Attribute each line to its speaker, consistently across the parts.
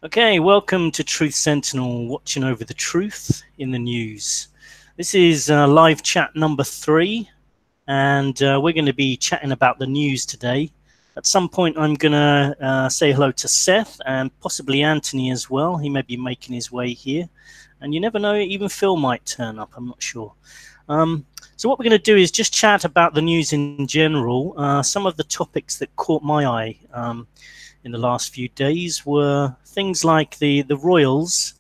Speaker 1: Okay, welcome to Truth Sentinel, watching over the truth in the news. This is live chat number 3, and we're going to be chatting about the news today. At some point, I'm going to say hello to Seth and possibly Anthony as well. He may be making his way here. And you never know, even Phil might turn up, I'm not sure. So what we're going to do is just chat about the news in general. Some of the topics that caught my eye in the last few days were things like the royals.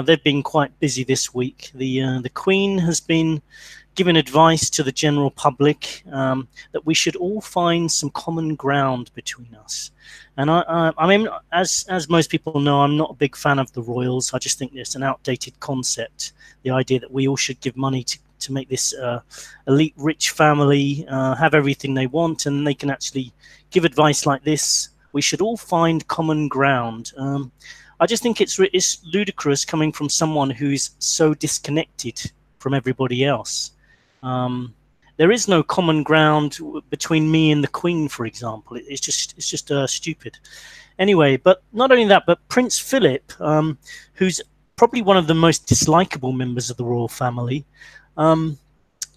Speaker 1: They've been quite busy this week. The Queen has been giving advice to the general public that we should all find some common ground between us. And I mean, as most people know, I'm not a big fan of the royals. I just think it's an outdated concept. The idea that we all should give money to make this elite rich family have everything they want, and they can actually give advice like this. We should all find common ground. I just think it's ludicrous coming from someone who's so disconnected from everybody else. There is no common ground between me and the Queen, for example. It's just stupid. Anyway, but not only that, but Prince Philip, who's probably one of the most dislikable members of the royal family,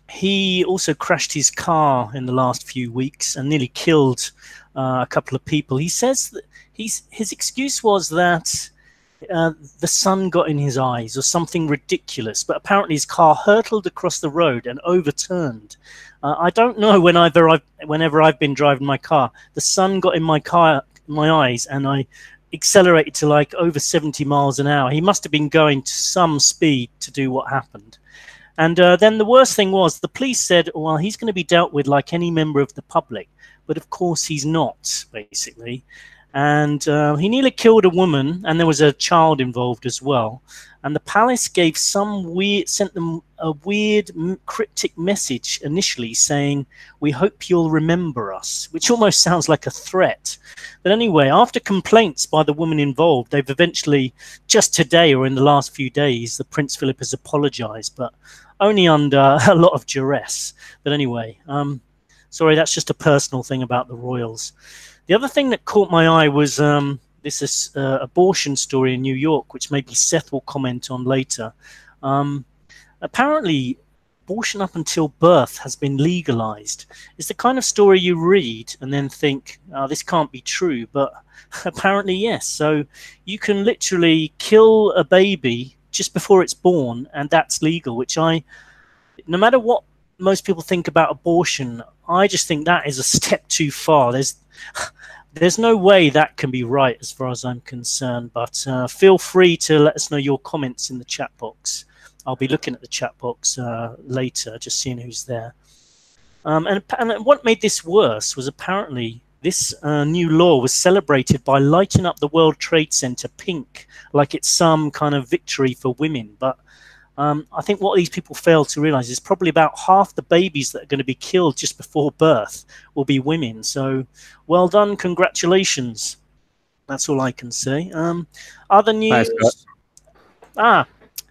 Speaker 1: he also crashed his car in the last few weeks and nearly killed a couple of people. He says that his excuse was that the sun got in his eyes or something ridiculous, but apparently his car hurtled across the road and overturned. I don't know, whenever I've been driving my car, the sun got in my eyes, and I accelerated to like over 70 miles an hour. He must have been going to some speed to do what happened. And then the worst thing was the police said, well, he's going to be dealt with like any member of the public. But of course he's not, basically. And he nearly killed a woman, and there was a child involved as well. And the palace sent them a weird cryptic message initially saying, "We hope you'll remember us," which almost sounds like a threat. But anyway, after complaints by the woman involved, they've eventually, just today or in the last few days, the Prince Philip has apologized, but only under a lot of duress. But anyway, sorry, that's just a personal thing about the royals. The other thing that caught my eye was this abortion story in New York, which maybe Seth will comment on later. Apparently, abortion up until birth has been legalized. It's the kind of story you read and then think, oh, this can't be true, but apparently yes. So you can literally kill a baby just before it's born, and that's legal, which no matter what most people think about abortion, I just think that is a step too far. There's no way that can be right as far as I'm concerned, but feel free to let us know your comments in the chat box. I'll be looking at the chat box later, just seeing who's there. And what made this worse was apparently this new law was celebrated by lighting up the World Trade Center pink, like it's some kind of victory for women. But I think what these people fail to realize is probably about half the babies that are going to be killed just before birth will be women. So well done, congratulations. That's all I can say. Other news.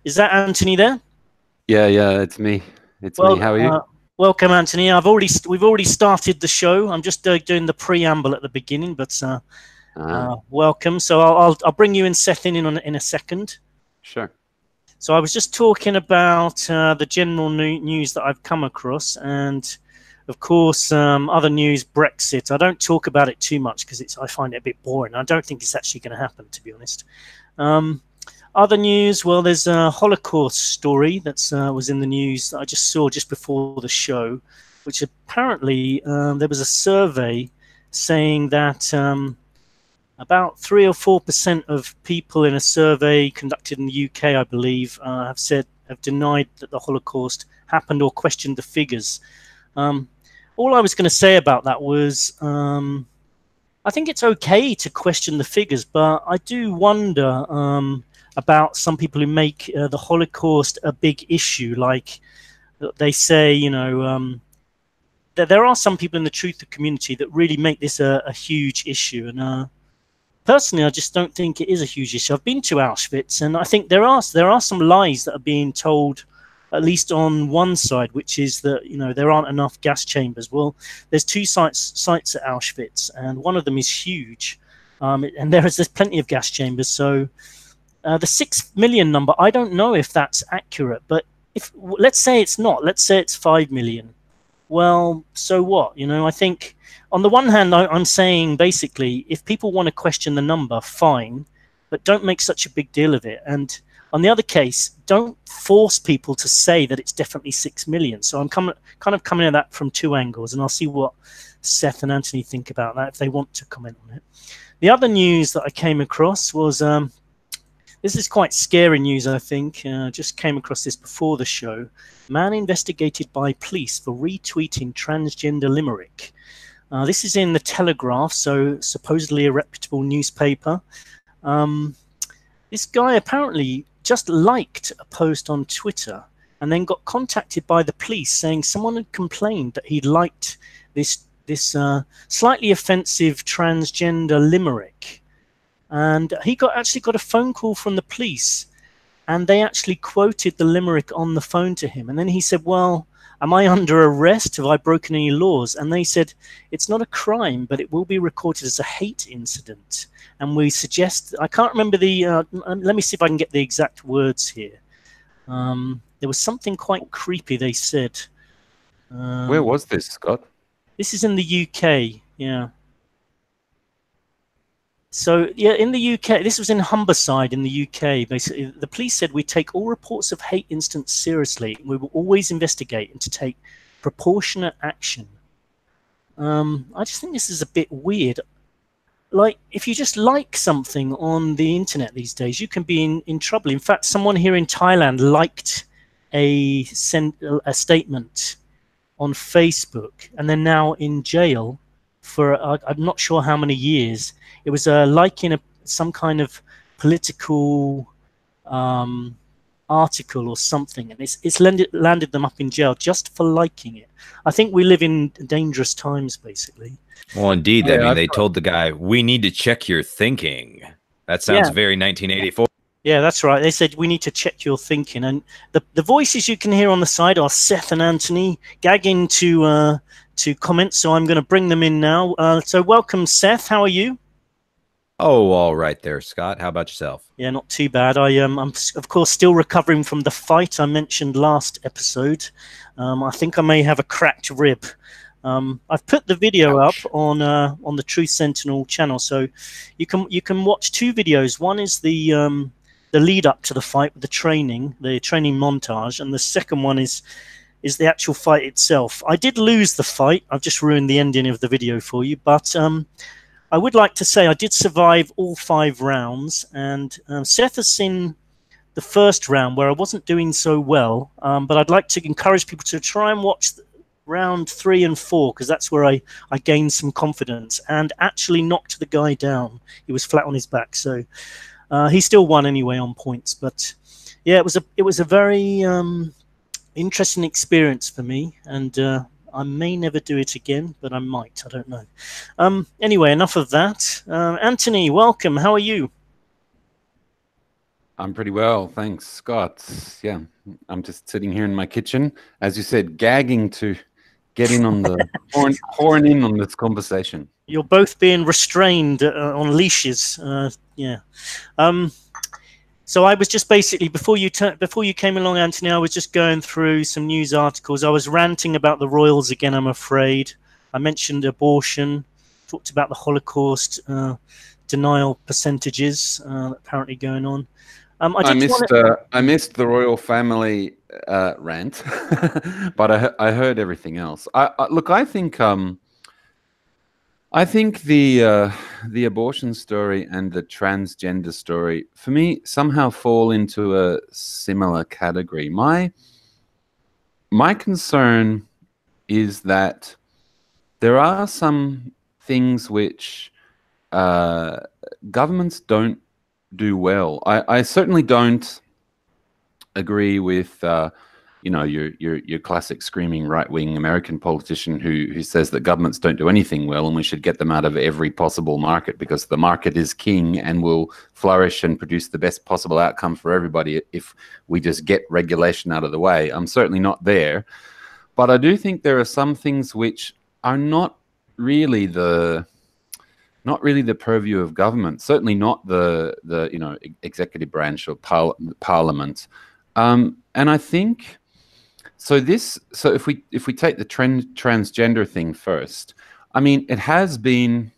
Speaker 1: Is that Anthony there?
Speaker 2: Yeah, it's me. It's me. How are you?
Speaker 1: Welcome, Anthony. We've already started the show. I'm just doing the preamble at the beginning, but welcome. So I'll bring you and Seth in a second.
Speaker 2: Sure.
Speaker 1: So I was just talking about the general news that I've come across, and of course other news, Brexit. I don't talk about it too much because I find it a bit boring. I don't think it's actually going to happen, to be honest. Other news, well, there's a Holocaust story that was in the news that I just saw just before the show, which apparently there was a survey saying that about 3 or 4% of people in a survey conducted in the UK, I believe, have denied that the Holocaust happened or questioned the figures. All I was going to say about that was I think it's okay to question the figures, but I do wonder about some people who make the Holocaust a big issue. Like they say, you know, there are some people in the truth community that really make this a huge issue. And personally, I just don't think it is a huge issue. I've been to Auschwitz, and I think there are some lies that are being told, at least on one side, which is that, you know, there aren't enough gas chambers. Well, there's two sites at Auschwitz, and one of them is huge. And there's plenty of gas chambers. So the 6 million number, I don't know if that's accurate, but if let's say it's not, let's say it's 5 million. Well, so what? You know, I think on the one hand, I'm saying basically, if people want to question the number, fine, but don't make such a big deal of it. And on the other case, don't force people to say that it's definitely 6 million. So I'm kind of coming at that from two angles, and I'll see what Seth and Anthony think about that if they want to comment on it. The other news that I came across was, this is quite scary news, I think. Just came across this before the show. Man investigated by police for retweeting transgender limerick. This is in the Telegraph, so supposedly a reputable newspaper. This guy apparently just liked a post on Twitter and then got contacted by the police saying someone had complained that he'd liked this slightly offensive transgender limerick. And he actually got a phone call from the police, and they actually quoted the limerick on the phone to him. And then he said, well, am I under arrest? Have I broken any laws? And they said, it's not a crime, but it will be recorded as a hate incident. And we suggest, I can't remember let me see if I can get the exact words here. There was something quite creepy they said.
Speaker 2: Where was this, Scott?
Speaker 1: This is in the UK, yeah. So, yeah, in the UK, this was in Humberside in the UK. Basically, the police said, we take all reports of hate incidents seriously. We will always investigate and to take proportionate action. I just think this is a bit weird. Like, if you just like something on the internet these days, you can be in trouble. In fact, someone here in Thailand liked a statement on Facebook, and they're now in jail for I'm not sure how many years. It was liking some kind of political article or something, and it's landed them up in jail just for liking it. I think we live in dangerous times, basically.
Speaker 3: Well, indeed. Yeah, I mean, they told the guy, we need to check your thinking. That sounds very 1984.
Speaker 1: Yeah, that's right. They said, we need to check your thinking. And the voices you can hear on the side are Seth and Anthony gagging to comment, so I'm going to bring them in now. So welcome, Seth. How are you?
Speaker 3: Oh, all right there, Scott. How about yourself? Yeah,
Speaker 1: not too bad. I'm of course still recovering from the fight I mentioned last episode. I think I may have a cracked rib. I've put the video up on the Truth Sentinel channel, so you can watch two videos. One is the lead up to the fight with the training montage, and the second one is the actual fight itself. I did lose the fight. I've just ruined the ending of the video for you, but I would like to say I did survive all 5 rounds, and Seth has seen the first round where I wasn't doing so well, but I'd like to encourage people to try and watch round 3 and 4, because that's where I gained some confidence and actually knocked the guy down. He was flat on his back, so he still won anyway on points. But yeah, it was a very interesting experience for me, and I may never do it again, but I might. I don't know. Anyway, enough of that. Anthony, welcome. How are you?
Speaker 2: I'm pretty well, thanks, Scott. Yeah, I'm just sitting here in my kitchen, as you said, gagging to get in on the pouring in on this conversation.
Speaker 1: You're both being restrained on leashes. Yeah. So I was just basically, before you came along, Anthony, I was just going through some news articles. I was ranting about the royals again, I'm afraid. I mentioned abortion, talked about the Holocaust denial percentages apparently going on. I
Speaker 2: missed the royal family rant, but I heard everything else. Look, I think the abortion story and the transgender story, for me, somehow fall into a similar category. My concern is that there are some things which governments don't do well. I certainly don't agree with your classic screaming right-wing American politician who says that governments don't do anything well and we should get them out of every possible market because the market is king and will flourish and produce the best possible outcome for everybody if we just get regulation out of the way. I'm certainly not there, but I do think there are some things which are not really not really the purview of government, certainly not the executive branch or parliament. And I think so. If we take the transgender thing first, I mean, it has been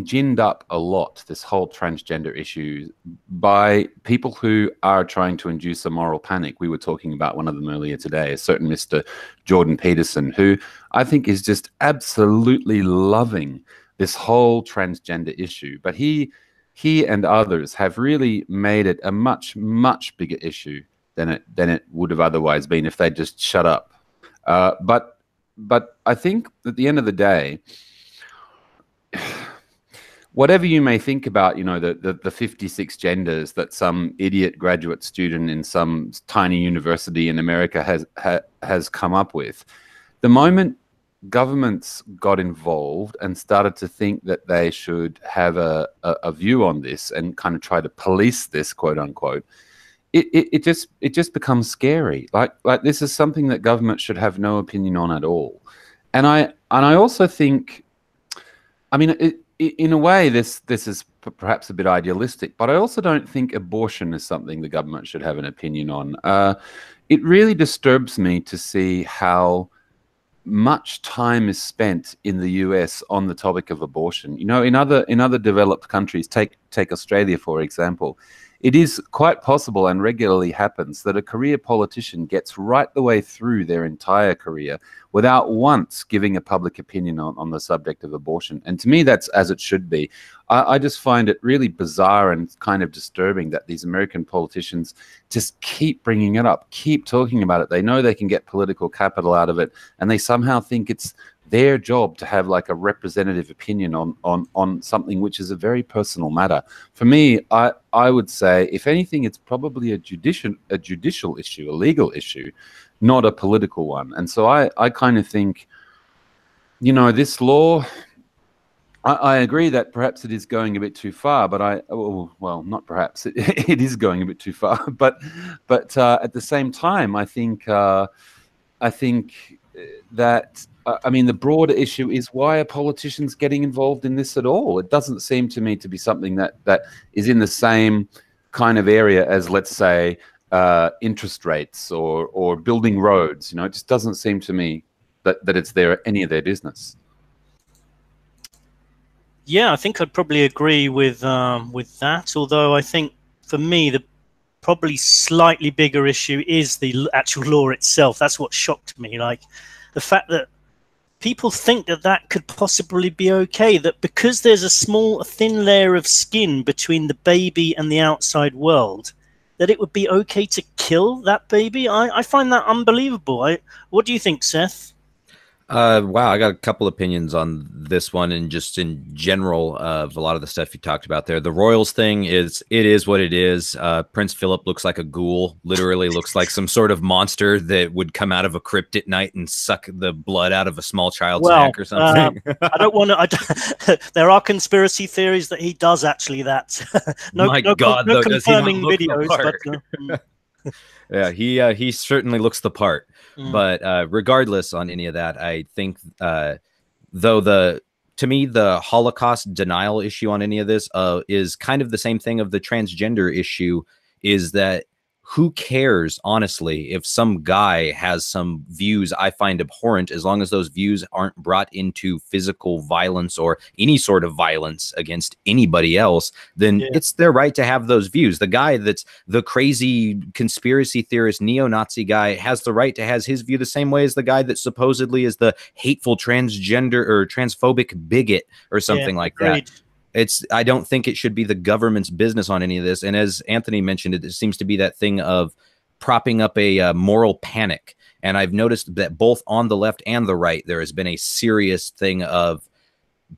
Speaker 2: ginned up a lot, this whole transgender issue, by people who are trying to induce a moral panic. We were talking about one of them earlier today, a certain Mr. Jordan Peterson, who I think is just absolutely loving this whole transgender issue. But he and others have really made it a much, much bigger issue than it would have otherwise been if they'd just shut up. But I think at the end of the day, whatever you may think about, the 56 genders that some idiot graduate student in some tiny university in America has come up with, the moment governments got involved and started to think that they should have a view on this and kind of try to police this, quote unquote, it just becomes scary. Like this is something that government should have no opinion on at all. And I also think, I mean, in a way, this is perhaps a bit idealistic, but I also don't think abortion is something the government should have an opinion on. It really disturbs me to see how much time is spent in the US on the topic of abortion. In other developed countries, take Australia for example, it is quite possible and regularly happens that a career politician gets right the way through their entire career without once giving a public opinion on the subject of abortion. And to me, that's as it should be. I just find it really bizarre and kind of disturbing that these American politicians just keep bringing it up, keep talking about it. They know they can get political capital out of it, and they somehow think it's their job to have like a representative opinion on something which is a very personal matter. For me, I would say, if anything, it's probably a judicial issue, a legal issue, not a political one. And so I kind of think, this law, I agree that perhaps it is going a bit too far, but well, not perhaps, it is going a bit too far, but at the same time, I think that I mean, the broader issue is, why are politicians getting involved in this at all? It doesn't seem to me to be something that is in the same kind of area as, let's say, interest rates or building roads. It just doesn't seem to me that it's any of their business.
Speaker 1: Yeah, I think I'd probably agree with that. Although I think for me the probably slightly bigger issue is the actual law itself. That's what shocked me. Like the fact that people think that could possibly be okay, that because there's a thin layer of skin between the baby and the outside world, that it would be okay to kill that baby. I find that unbelievable. What do you think, Seth?
Speaker 3: Wow, I got a couple opinions on this one, and just in general of a lot of the stuff you talked about there. The royals thing it is what it is. Prince Philip looks like a ghoul, literally looks like some sort of monster that would come out of a crypt at night and suck the blood out of a small child's neck or something.
Speaker 1: I don't want to. There are conspiracy theories that he does actually that. no confirming videos. But,
Speaker 3: yeah, he certainly looks the part. But regardless on any of that, I think though to me the Holocaust denial issue on any of this is kind of the same thing of the transgender issue, is that who cares, honestly, if some guy has some views I find abhorrent, as long as those views aren't brought into physical violence or any sort of violence against anybody else, then it's their right to have those views. The guy that's the crazy conspiracy theorist, neo-Nazi guy has the right to have his view the same way as the guy that supposedly is the hateful transgender or transphobic bigot or something like that. I don't think it should be the government's business on any of this. And as Anthony mentioned, it seems to be that thing of propping up a moral panic. And I've noticed that both on the left and the right, there has been a serious thing of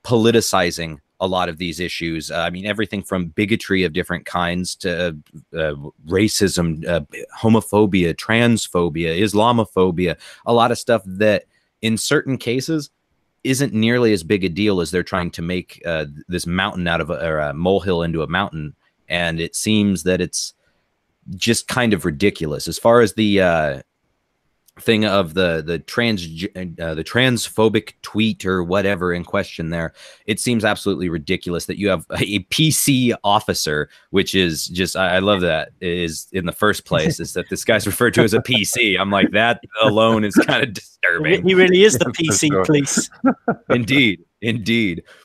Speaker 3: politicizing a lot of these issues. I mean, everything from bigotry of different kinds to racism, homophobia, transphobia, Islamophobia, a lot of stuff that in certain cases isn't nearly as big a deal as they're trying to make this mountain out of a molehill into a mountain. And it seems that it's just kind of ridiculous. As far as the thing of the transphobic tweet or whatever in question there, it seems absolutely ridiculous that you have a PC officer, which is just, I love that is in the first place is that this guy's referred to as a PC. I'm like, that alone is kind of disturbing.
Speaker 1: He really is the PC police.
Speaker 3: Indeed.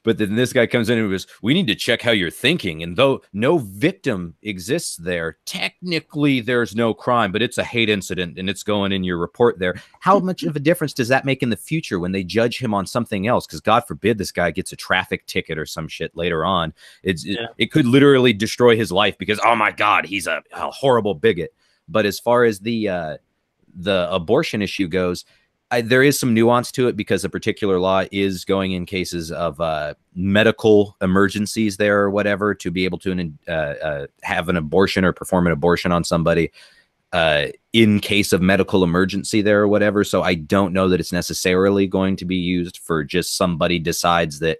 Speaker 3: But then this guy comes in and goes, we need to check how you're thinking. And though no victim exists there, technically there's no crime, but it's a hate incident and it's going in your report there. How much of a difference does that make in the future when they judge him on something else? Because God forbid this guy gets a traffic ticket or some shit later on. It could literally destroy his life because, oh my God, he's a horrible bigot. But as far as the abortion issue goes, there is some nuance to it because a particular law is going in cases of medical emergencies there or whatever to be able to have an abortion or perform an abortion on somebody in case of medical emergency there or whatever. So I don't know that it's necessarily going to be used for just somebody decides that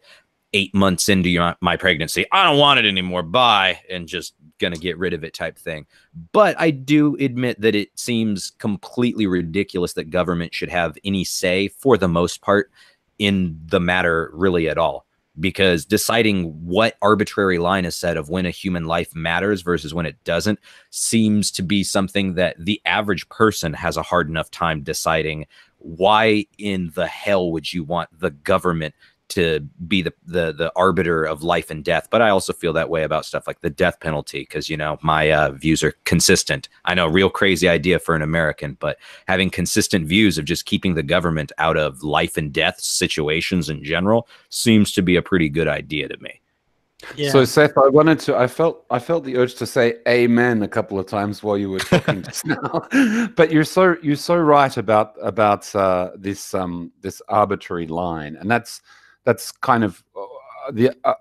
Speaker 3: 8 months into my pregnancy, I don't want it anymore, bye, and just going to get rid of it type thing. But I do admit that it seems completely ridiculous that government should have any say for the most part in the matter really at all, because deciding what arbitrary line is set of when a human life matters versus when it doesn't seems to be something that the average person has a hard enough time deciding. Why in the hell would you want the government to be the arbiter of life and death? But I also feel that way about stuff like the death penalty because, you know, my views are consistent. I know, real crazy idea for an American, but having consistent views of just keeping the government out of life and death situations in general seems to be a pretty good idea to me.
Speaker 2: Yeah. So Seth, I felt the urge to say amen a couple of times while you were talking just now. But you're so right about this arbitrary line, and that's kind of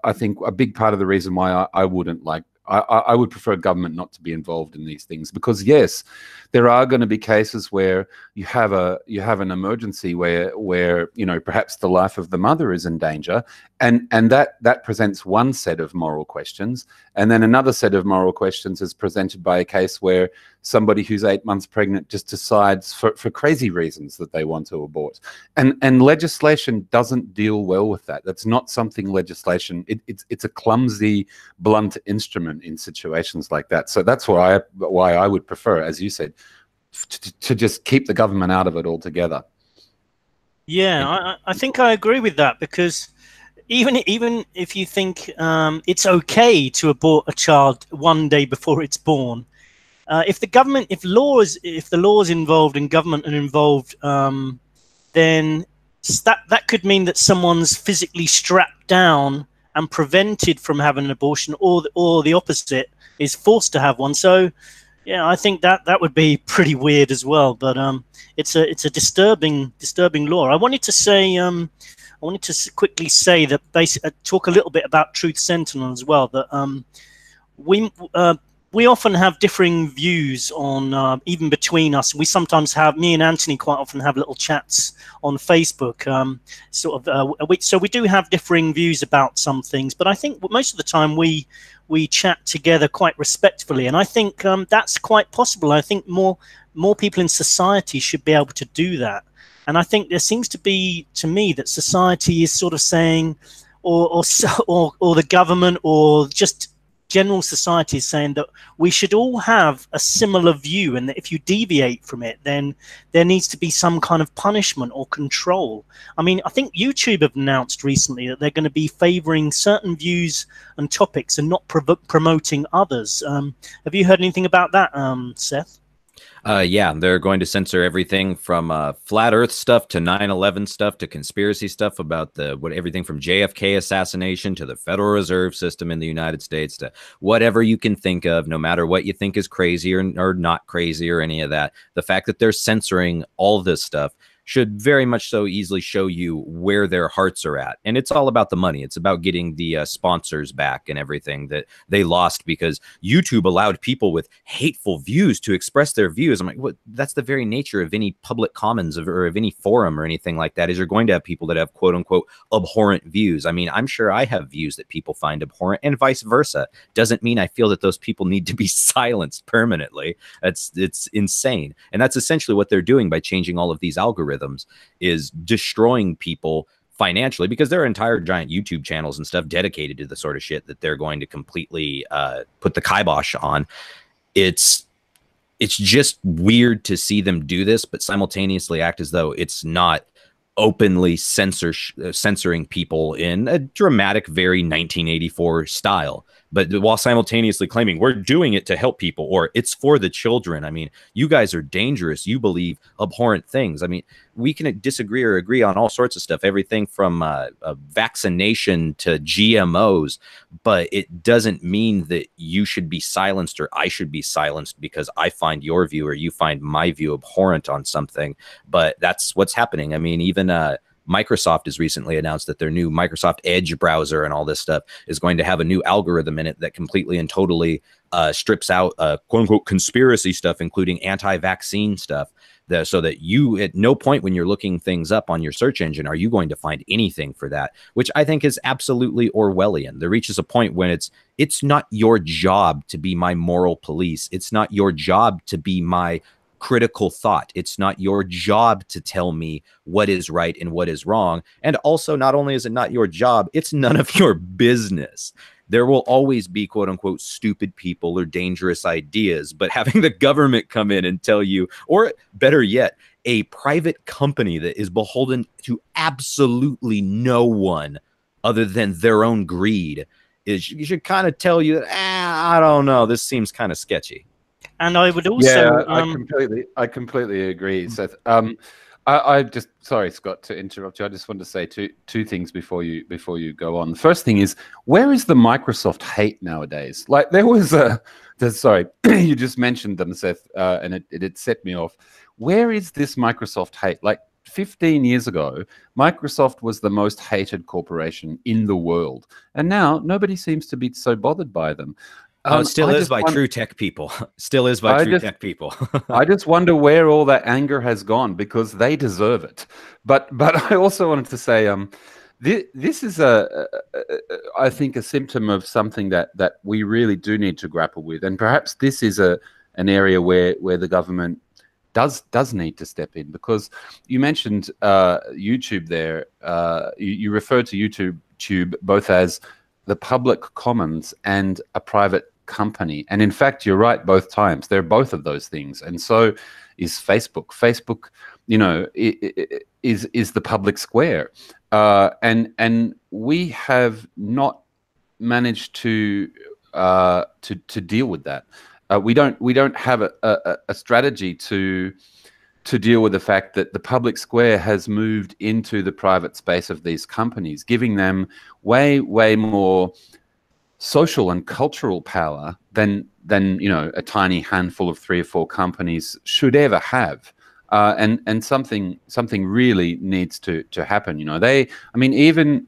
Speaker 2: I think a big part of the reason why I wouldn't like. I would prefer government not to be involved in these things, because yes, there are going to be cases where you have an emergency where you know, perhaps the life of the mother is in danger, and that presents one set of moral questions, and then another set of moral questions is presented by a case where somebody who's 8 months pregnant just decides for crazy reasons that they want to abort, and legislation doesn't deal well with that. That's not something legislation. It's a clumsy, blunt instrument in situations like that. So that's why I would prefer, as you said, to just keep the government out of it altogether.
Speaker 1: Yeah, I think I agree with that, because even if you think it's okay to abort a child one day before it's born, if the law is involved and government are involved, then that could mean that someone's physically strapped down and prevented from having an abortion, or the opposite, is forced to have one. So yeah, I think that would be pretty weird as well. But it's a disturbing law. I wanted to quickly say that talk a little bit about Truth Sentinel as well. That we often have differing views on, even between us. We sometimes me and Anthony quite often have little chats on Facebook. So we do have differing views about some things, but I think most of the time we chat together quite respectfully, and I think that's quite possible. I think more people in society should be able to do that, and I think there seems to be, to me, that society is sort of saying, or the government, or just general society is saying that we should all have a similar view, and that if you deviate from it, then there needs to be some kind of punishment or control. I mean, I think YouTube have announced recently that they're going to be favoring certain views and topics and not promoting others. Have you heard anything about that, Seth?
Speaker 3: Yeah, they're going to censor everything from flat Earth stuff to 9/11 stuff to conspiracy stuff about everything from JFK assassination to the Federal Reserve System in the United States to whatever you can think of, no matter what you think is crazy or not crazy or any of that. The fact that they're censoring all this stuff should very much so easily show you where their hearts are at. And it's all about the money. It's about getting the sponsors back and everything that they lost because YouTube allowed people with hateful views to express their views. I'm like, what? That's the very nature of any public commons or of any forum or anything like that, is you're going to have people that have quote unquote abhorrent views. I mean, I'm sure I have views that people find abhorrent and vice versa. Doesn't mean I feel that those people need to be silenced permanently. It's insane. And that's essentially what they're doing by changing all of these algorithms, is destroying people financially, because there are entire giant YouTube channels and stuff dedicated to the sort of shit that they're going to completely put the kibosh on. It's just weird to see them do this, but simultaneously act as though it's not openly censoring people in a dramatic, very 1984 style, but while simultaneously claiming we're doing it to help people or it's for the children. I mean, you guys are dangerous. You believe abhorrent things. I mean, we can disagree or agree on all sorts of stuff, everything from a vaccination to GMOs, but it doesn't mean that you should be silenced or I should be silenced because I find your view or you find my view abhorrent on something. But that's what's happening. I mean, even Microsoft has recently announced that their new Microsoft Edge browser and all this stuff is going to have a new algorithm in it that completely and totally strips out quote unquote conspiracy stuff, including anti-vaccine stuff, so that you at no point when you're looking things up on your search engine are you going to find anything for that, which I think is absolutely Orwellian. There reaches a point when it's not your job to be my moral police. It's not your job to be my critical thought. It's not your job to tell me what is right and what is wrong. And also, not only is it not your job, it's none of your business. There will always be quote unquote stupid people or dangerous ideas, but having the government come in and tell you, or better yet, a private company that is beholden to absolutely no one other than their own greed, is you should kind of tell you that, I don't know, this seems kind of sketchy.
Speaker 1: And I would also,
Speaker 2: I completely agree, Seth. I just, sorry, Scott, to interrupt you. I just wanted to say two things before you go on. The first thing is, where is the Microsoft hate nowadays? Like there was sorry, you just mentioned them, Seth, and it set me off. Where is this Microsoft hate? Like 15 years ago, Microsoft was the most hated corporation in the world, and now nobody seems to be so bothered by them.
Speaker 3: It still is by true tech people. Still is by true tech people.
Speaker 2: I just wonder where all that anger has gone, because they deserve it. But I also wanted to say, this is I think a symptom of something that we really do need to grapple with, and perhaps this is an area where the government does need to step in, because you mentioned YouTube there. You referred to YouTube both as the public commons and a private company. And in fact, you're right both times. They're both of those things. And so is Facebook. Facebook, you know, is the public square. And we have not managed to deal with that. We don't have a strategy to deal with the fact that the public square has moved into the private space of these companies, giving them way more social and cultural power than you know, a tiny handful of 3 or 4 companies should ever have. And something really needs to happen. You know, I mean, even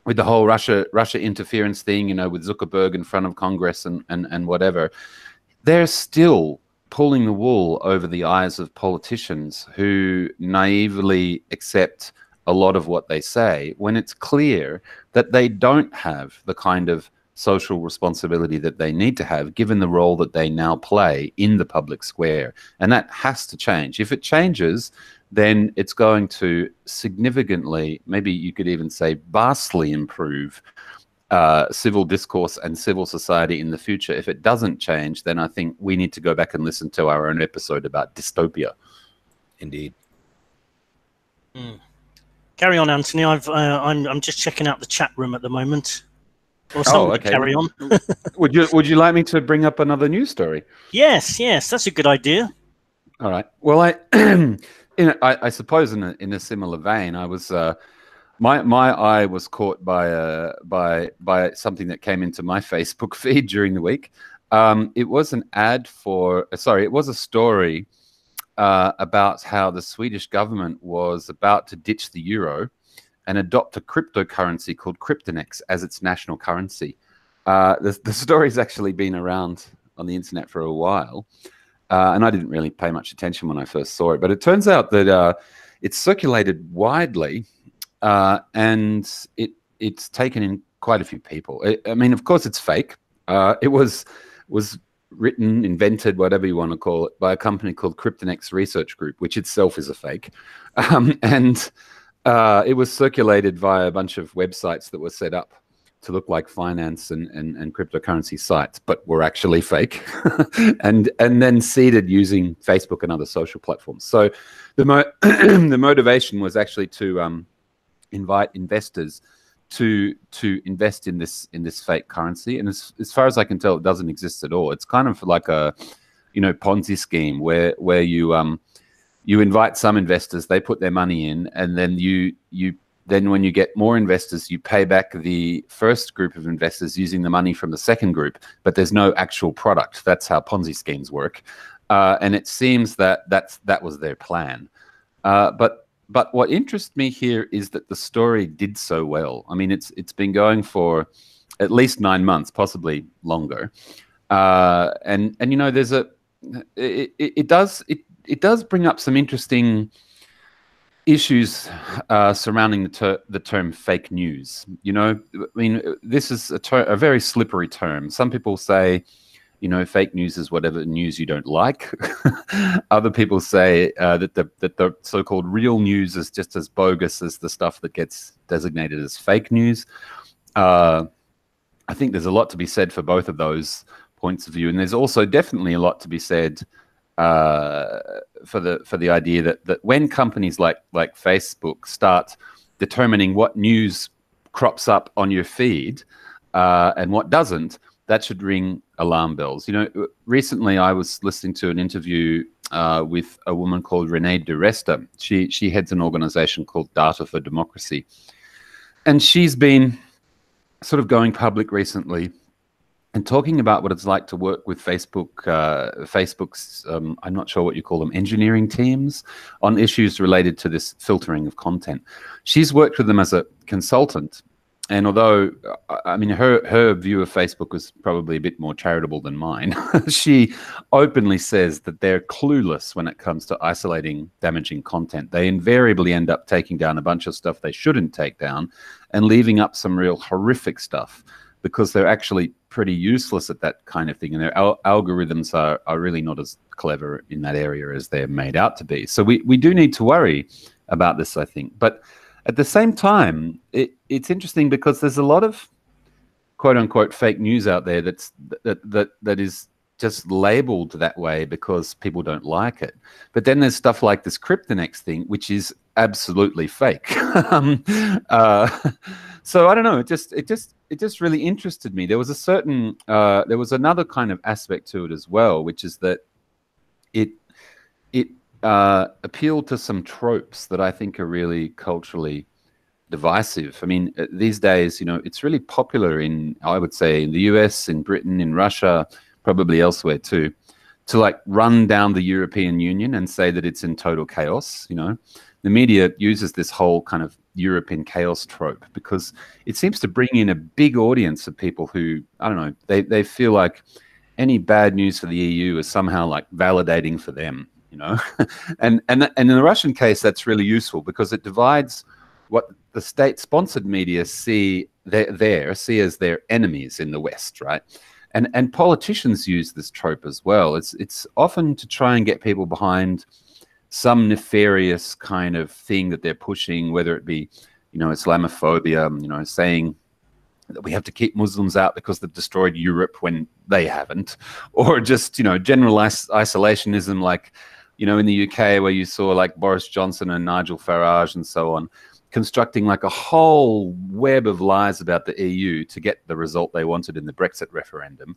Speaker 2: with the whole Russia interference thing, you know, with Zuckerberg in front of Congress and whatever, they're still pulling the wool over the eyes of politicians who naively accept a lot of what they say, when it's clear that they don't have the kind of social responsibility that they need to have, given the role that they now play in the public square. And that has to change. If it changes, then it's going to significantly, maybe you could even say vastly improve civil discourse and civil society in the future. If it doesn't change, then I think we need to go back and listen to our own episode about dystopia.
Speaker 3: Indeed.
Speaker 1: Carry on, Anthony. I'm just checking out the chat room at the moment. Or okay. Carry on.
Speaker 2: Would you like me to bring up another news story?
Speaker 1: Yes, that's a good idea.
Speaker 2: All right. Well, I suppose in a similar vein, I was. My eye was caught by something that came into my Facebook feed during the week. It was an ad for, sorry, it was a story about how the Swedish government was about to ditch the euro and adopt a cryptocurrency called Kryptonex as its national currency. The story's actually been around on the internet for a while, and I didn't really pay much attention when I first saw it, but it turns out that it's circulated widely, and it's taken in quite a few people. I mean, of course, it's fake. It was written, invented, whatever you want to call it, by a company called Kryptonex Research Group, which itself is a fake. And it was circulated via a bunch of websites that were set up to look like finance and cryptocurrency sites, but were actually fake, and then seeded using Facebook and other social platforms. So the motivation was actually to invite investors to invest in this fake currency, and as far as I can tell, it doesn't exist at all. It's kind of like a Ponzi scheme where you invite some investors, they put their money in, and then then when you get more investors, you pay back the first group of investors using the money from the second group, but there's no actual product. That's how Ponzi schemes work, and it seems that was their plan. But what interests me here is that the story did so well. I mean, it's been going for at least 9 months, possibly longer, and there's it does bring up some interesting issues surrounding the term fake news. I mean, this is a very slippery term. Some people say, fake news is whatever news you don't like. Other people say that the so-called real news is just as bogus as the stuff that gets designated as fake news. I think there's a lot to be said for both of those points of view, and there's also definitely a lot to be said for the idea that when companies like Facebook start determining what news crops up on your feed and what doesn't, that should ring alarm bells. Recently I was listening to an interview with a woman called Renee DeResta. She heads an organization called Data for Democracy, and she's been sort of going public recently and talking about what it's like to work with Facebook's, I'm not sure what you call them, engineering teams on issues related to this filtering of content. She's worked with them as a consultant, and although, I mean, her view of Facebook was probably a bit more charitable than mine, she openly says that they're clueless when it comes to isolating damaging content. They invariably end up taking down a bunch of stuff they shouldn't take down and leaving up some real horrific stuff, because they're actually pretty useless at that kind of thing, and their algorithms are really not as clever in that area as they're made out to be. So we do need to worry about this, I think. But at the same time, it's interesting because there's a lot of quote-unquote fake news out there that is just labeled that way because people don't like it. But then there's stuff like this Kryptonex thing, which is absolutely fake. So I don't know. It just really interested me. There was there was another kind of aspect to it as well, which is that it appealed to some tropes that I think are really culturally divisive. I mean, these days, it's really popular I would say, in the US, in Britain, in Russia, probably elsewhere too, to like run down the European Union and say that it's in total chaos. The media uses this whole kind of European chaos trope because it seems to bring in a big audience of people who, I don't know, they feel like any bad news for the EU is somehow like validating for them, and in the Russian case, that's really useful because it divides what the state-sponsored media see as their enemies in the West, right? And politicians use this trope as well. It's often to try and get people behind some nefarious kind of thing that they're pushing, whether it be, Islamophobia, saying that we have to keep Muslims out because they've destroyed Europe when they haven't, or just, general isolationism, like, in the UK where you saw like Boris Johnson and Nigel Farage and so on, constructing like a whole web of lies about the EU to get the result they wanted in the Brexit referendum.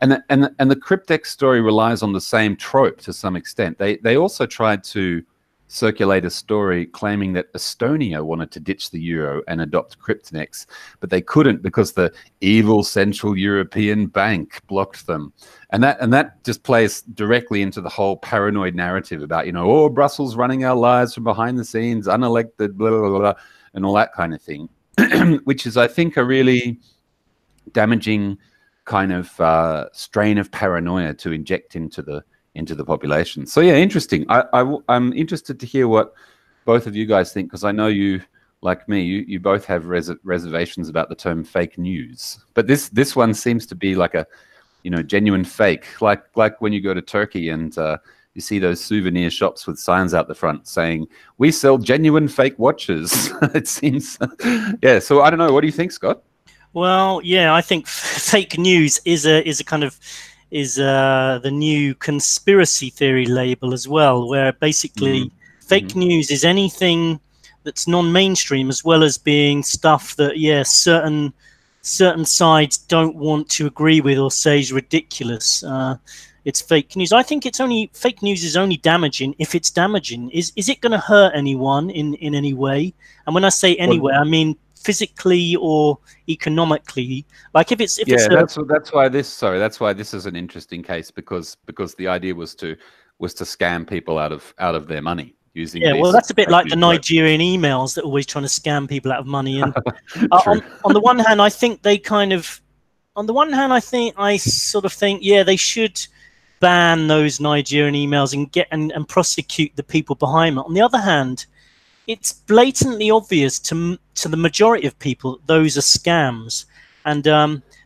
Speaker 2: And the Kryptonex story relies on the same trope to some extent. They also tried to circulate a story claiming that Estonia wanted to ditch the euro and adopt Kryptonex, but they couldn't because the evil Central European Bank blocked them. And that just plays directly into the whole paranoid narrative about, oh, Brussels running our lives from behind the scenes, unelected, blah, blah, blah, blah, and all that kind of thing, which is, I think, a really damaging kind of strain of paranoia to inject into the population. So yeah, interesting. I'm interested to hear what both of you guys think, because I know you, like me, you both have reservations about the term fake news. But this one seems to be like a, genuine fake, like when you go to Turkey and you see those souvenir shops with signs out the front saying, "We sell genuine fake watches." It seems, yeah. So I don't know. What do you think, Scott?
Speaker 1: Well, yeah, I think fake news is the new conspiracy theory label as well, where basically fake news is anything that's non-mainstream, as well as being stuff that, yeah, certain sides don't want to agree with or say is ridiculous. It's fake news. I think fake news is only damaging if it's damaging. Is it going to hurt anyone in any way? And when I say anyway, I mean physically or economically. Like that's why this is an interesting case, because the idea was to scam people out of their money using. Yeah, well, that's a bit like the Nigerian emails that are always trying to scam people out of money. And on the one hand, I think they kind of, on the one hand, I sort of think, yeah, they should ban those Nigerian emails and prosecute the people behind them. On the other hand, it's blatantly obvious to the majority of people those are scams, and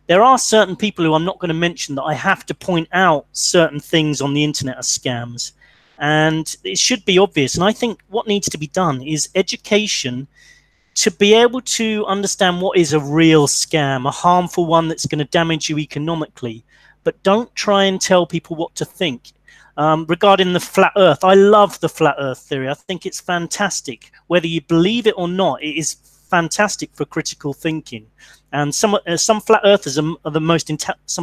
Speaker 1: there are certain people who I'm not going to mention that I have to point out certain things on the internet are scams, and it should be obvious. And I think what needs to be done is education to be able to understand what is a real scam, a harmful one that's going to damage you economically, but don't try and tell people what to think. Regarding the flat earth, I love the flat earth theory. I think it's fantastic. Whether you believe it or not, it is fantastic for critical thinking. And some flat earthers are some of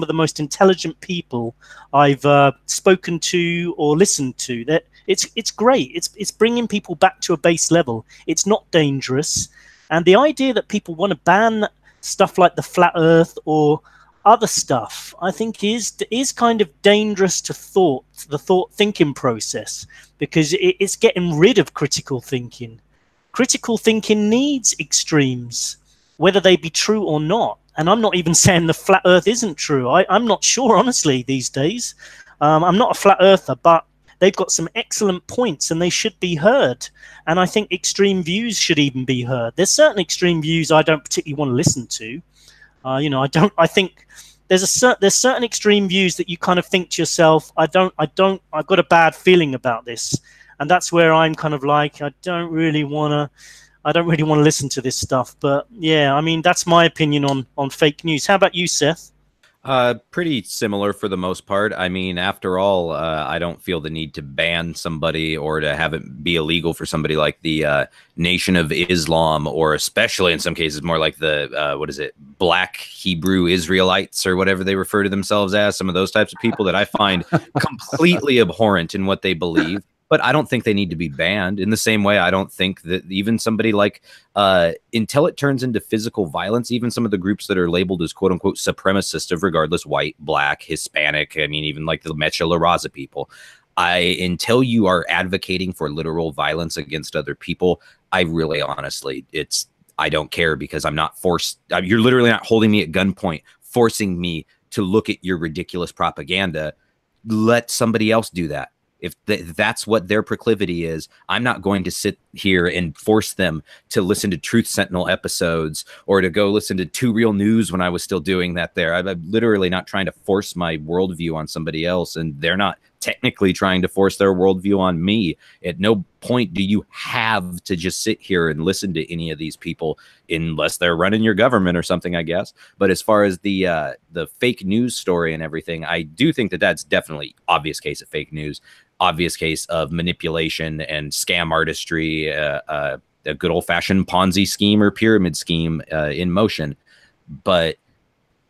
Speaker 1: the most intelligent people I've spoken to or listened to. That it's great. It's bringing people back to a base level. It's not dangerous. And the idea that people want to ban stuff like the flat earth or other stuff, I think is kind of dangerous to the thinking process, because it's getting rid of critical thinking. Critical thinking needs extremes, whether they be true or not. And I'm not even saying the flat earth isn't true. I'm not sure, honestly, these days. I'm not a flat earther, but they've got some excellent points and they should be heard. And I think extreme views should even be heard. There's certain extreme views I don't particularly want to listen to. I think there's certain extreme views that you kind of think to yourself, I've got a bad feeling about this. And that's where I'm kind of like, I don't really want to listen to this stuff. But yeah, I mean, that's my opinion on fake news. How about you, Seth?
Speaker 3: Pretty similar for the most part. I mean, after all, I don't feel the need to ban somebody or to have it be illegal for somebody like the Nation of Islam, or especially in some cases more like the Black Hebrew Israelites or whatever they refer to themselves as. Some of those types of people that I find completely abhorrent in what they believe. But I don't think they need to be banned. In the same way, I don't think that even somebody like, until it turns into physical violence, even some of the groups that are labeled as quote unquote supremacist of regardless white, black, Hispanic, I mean, even like the Mecha La Raza people, until you are advocating for literal violence against other people, I really honestly, I don't care, because I'm not forced. You're literally not holding me at gunpoint, forcing me to look at your ridiculous propaganda. Let somebody else do that. If that's what their proclivity is, I'm not going to sit here and force them to listen to Truth Sentinel episodes or to go listen to Too Real News when I was still doing that there. I'm literally not trying to force my worldview on somebody else, and they're not technically trying to force their worldview on me. At no point do you have to just sit here and listen to any of these people unless they're running your government or something, I guess. But as far as the fake news story and everything, I do think that that's definitely obvious case of fake news. Obvious case of manipulation and scam artistry, a good old-fashioned Ponzi scheme or pyramid scheme in motion. But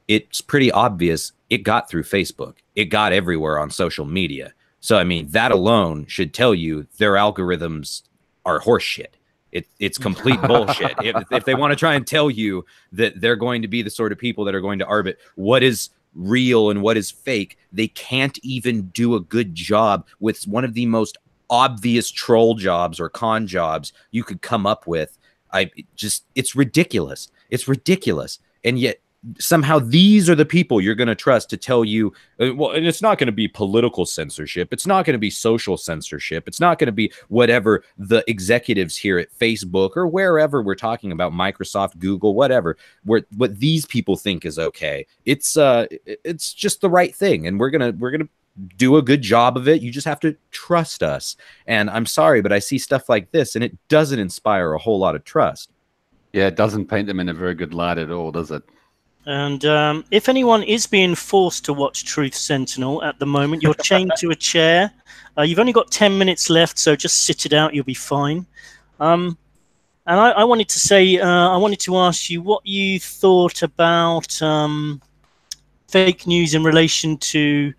Speaker 3: it's pretty obvious it got through Facebook. It got everywhere on social media. So, I mean, that alone should tell you their algorithms are horseshit. It's complete bullshit. If they want to try and tell you that they're going to be the sort of people that are going to arbit what is real and what is fake, they can't even do a good job with one of the most obvious troll jobs or con jobs you could come up with. It's ridiculous. It's ridiculous. And yet somehow these are the people you're going to trust to tell you, well, and it's not going to be political censorship. It's not going to be social censorship. It's not going to be whatever the executives here at Facebook or wherever we're talking about, Microsoft, Google, whatever, what these people think is okay. It's just the right thing. And we're going to do a good job of it. You just have to trust us. And I'm sorry, but I see stuff like this and it doesn't inspire a whole lot of trust.
Speaker 2: Yeah, it doesn't paint them in a very good light at all, does it?
Speaker 1: And if anyone is being forced to watch Truth Sentinel at the moment, you're chained to a chair. You've only got 10 minutes left, so just sit it out. You'll be fine. And I wanted to say, I wanted to ask you what you thought about fake news in relation to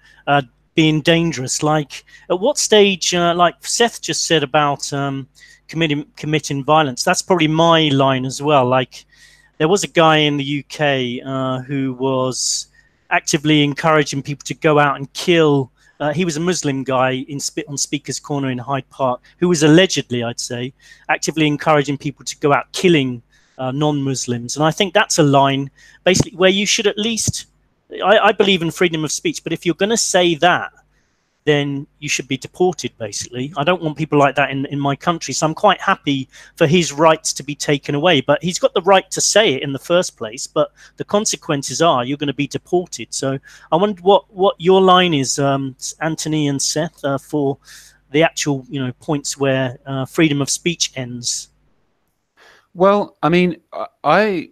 Speaker 1: being dangerous. Like, at what stage, like Seth just said about committing violence, that's probably my line as well. Like, there was a guy in the UK who was actively encouraging people to go out and kill. He was a Muslim guy on Speaker's Corner in Hyde Park, who was allegedly, I'd say, actively encouraging people to go out killing non-Muslims. And I think that's a line basically where you should at least, I believe in freedom of speech, but if you're going to say that, then you should be deported, basically. I don't want people like that in my country. So I'm quite happy for his rights to be taken away. But he's got the right to say it in the first place. But the consequences are you're going to be deported. So I wonder what your line is, Anthony and Seth, for the actual points where freedom of speech ends.
Speaker 2: Well, I mean, I